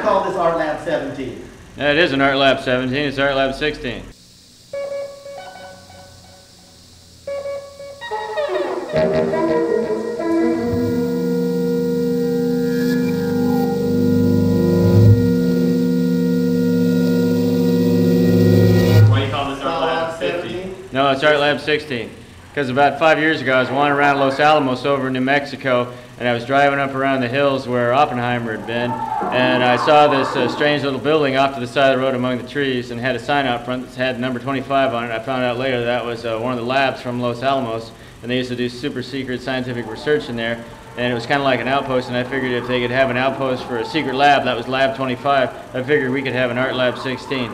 call this ARTlab 17. It isn't ARTlab 17, it's ARTlab 16. Why do you call this ARTlab 15? No, it's ARTlab 16. Because about 5 years ago, I was wandering around Los Alamos over in New Mexico, and I was driving up around the hills where Oppenheimer had been, and I saw this strange little building off to the side of the road among the trees, and had a sign out front that had number 25 on it. I found out later that was one of the labs from Los Alamos, and they used to do super secret scientific research in there, and it was kind of like an outpost, and I figured if they could have an outpost for a secret lab, that was Lab 25, I figured we could have an ARTlab 16.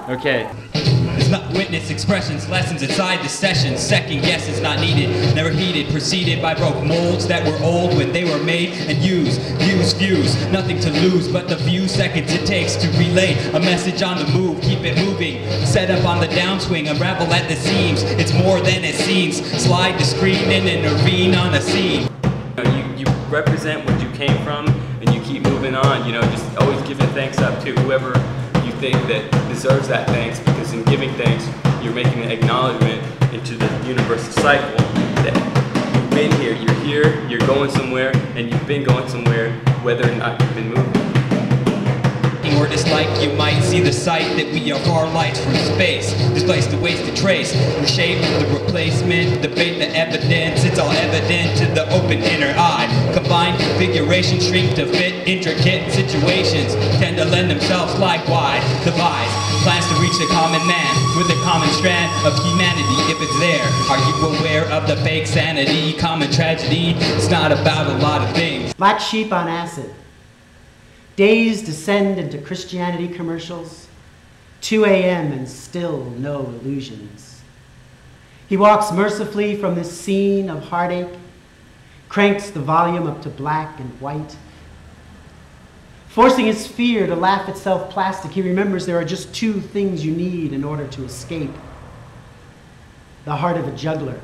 Okay. It's not witness expressions, lessons inside the session. Second guess is not needed, never heeded. Preceded by broke molds that were old when they were made and used. Views, nothing to lose but the few seconds it takes to relay a message on the move. Keep it moving, set up on the downswing, unravel at the seams. It's more than it seems. Slide the screen and intervene on a scene. You represent what you came from, and you keep moving on. You know, just always giving thanks up to whoever you think that deserves that thanks, because in giving thanks, you're making an acknowledgement into the universal cycle that you've been here, you're going somewhere, and you've been going somewhere, whether or not you've been moving. Or dislike, you might see the sight that we are far lights from space. Displace the ways to trace, reshape the replacement, debate the evidence. It's all evident to the open inner eye. Combine configuration, shrink to fit intricate situations. Tend to lend themselves likewise. Devise plans to reach the common man with a common strand of humanity. If it's there, are you aware of the fake sanity? Common tragedy, it's not about a lot of things. Black sheep on acid. Days descend into Christianity commercials. 2 a.m. and still no illusions. He walks mercifully from this scene of heartache, cranks the volume up to black and white. Forcing his fear to laugh itself plastic, he remembers there are just two things you need in order to escape. The heart of a juggler,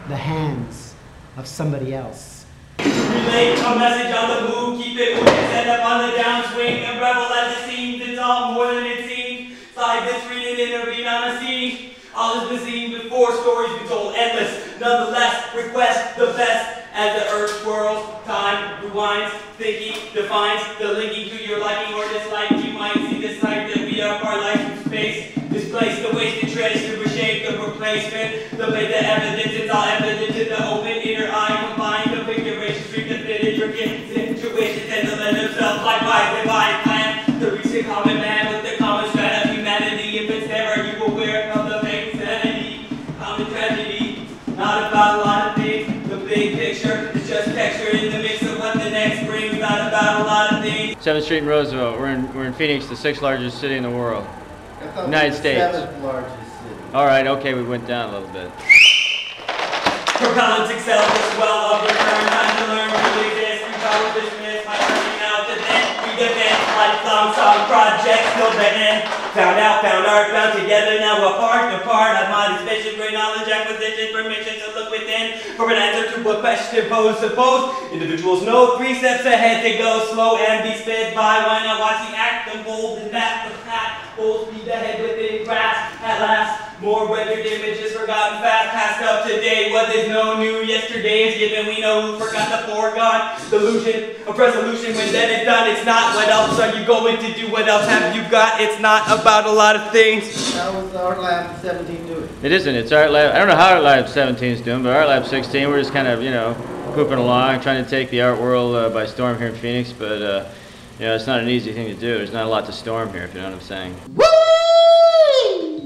the hands of somebody else. Relay a message on the move, keep it moving, set up on the downswing, and revel at the seams. It's all more than it seems. Slide this read and intervene on a scene. All has been seen before, stories been told endless. Nonetheless, request the best as the earth swirls. Time rewinds, thinking defines the linking to your liking or dislike. You might see the sight that we are far light from space. Displace the wasted trace to reshape the replacement. The way the evidence, it's all evident in the open inner eye. Combine configuration, street the fit intricate situations, and to lend themselves likewise. Divine plan to reach the common man with the common strand of humanity. If it's there, are you aware of the fake sanity? Common tragedy, not about a lot of things. The big picture is just texture in the mix of what the next brings. Not about a lot of things. 7th Street and Roosevelt. We're in Phoenix, the 6th largest city in the world. United States. 7th largest city. All right, okay, we went down a little bit. Propellants excel as well of return. Time to learn to exist. We power dismiss by turning out to then. We defend lifelong song projects till the end. Found out, found art, found together, now apart. I've my vision, great knowledge, acquisition, permission to look within. For an answer to a question posed, suppose. Individuals know 3 steps ahead to go slow and be sped by. Why not watch the act unfold and map the path? Full speed ahead within grasp. At last, more rendered images forgotten fast. Passed up today, what is known new yesterday is given. We know who forgot the foregone. Delusion of resolution when then it's done. It's not what else are you going to do? What else have you got? It's not about a lot of things. How was ARTlab 17 doing? It isn't, it's ARTlab. I don't know how ARTlab 17 is doing, but ARTlab 16, we're just kind of, you know, pooping along, trying to take the art world by storm here in Phoenix, but, you know, it's not an easy thing to do. There's not a lot to storm here, if you know what I'm saying. Woo!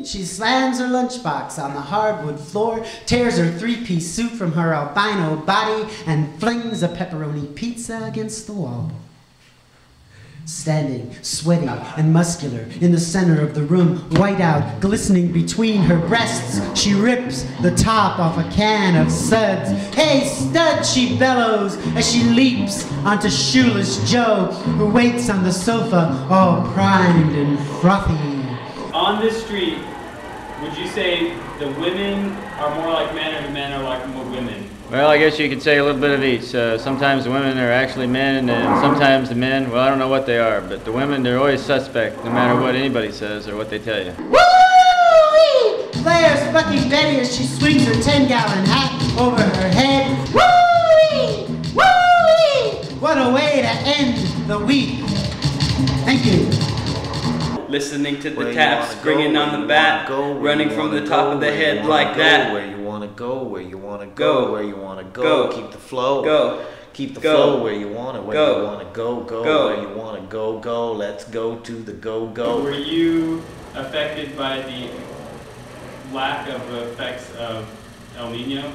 She slams her lunchbox on the hardwood floor, tears her 3-piece suit from her albino body, and flings a pepperoni pizza against the wall. Standing, sweaty and muscular, in the center of the room, white out, glistening between her breasts, she rips the top off a can of suds. Hey, stud, she bellows as she leaps onto shoeless Joe, who waits on the sofa, all primed and frothy. On this street, would you say the women are more like men, or the men are like more women? Well, I guess you could say a little bit of each. Sometimes the women are actually men, and sometimes the men, well, I don't know what they are, but the women, they're always suspect, no matter what anybody says or what they tell you. Woo-wee! Claire's fucking Betty as she swings her 10-gallon hat over her head. Woo-wee! Woo-wee! What a way to end the week. Thank you. Listening to the taps, bringing on the bat, running from the top of the head like that. Where you wanna go, where you wanna go, where you wanna go. Keep the flow. Go. Keep the Go. flow where you want it, where Go. you want to go, Go. where you want to go. Let's go to the go. Were you affected by the lack of effects of El Nino?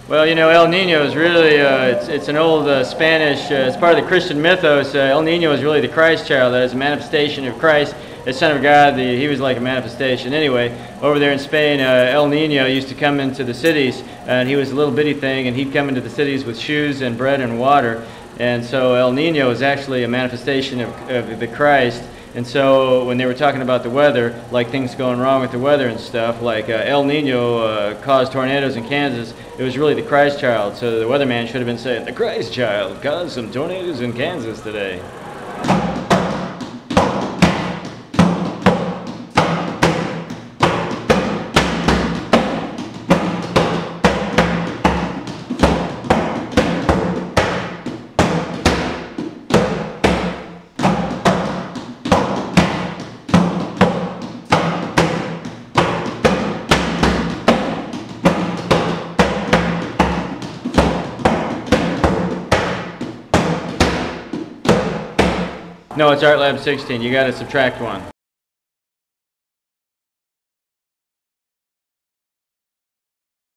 Well, you know, El Nino is really, it's an old Spanish, it's part of the Christian mythos. El Nino is really the Christ child, that is a manifestation of Christ, the Son of God. He was like a manifestation. Anyway, over there in Spain, El Nino used to come into the cities, and he was a little bitty thing, and he'd come into the cities with shoes and bread and water. And so El Nino is actually a manifestation of the Christ. And so when they were talking about the weather, like things going wrong with the weather and stuff, like El Nino caused tornadoes in Kansas, it was really the Christ child. So the weatherman should have been saying, the Christ child caused some tornadoes in Kansas today. No, it's ARTlab 16. You got to subtract one.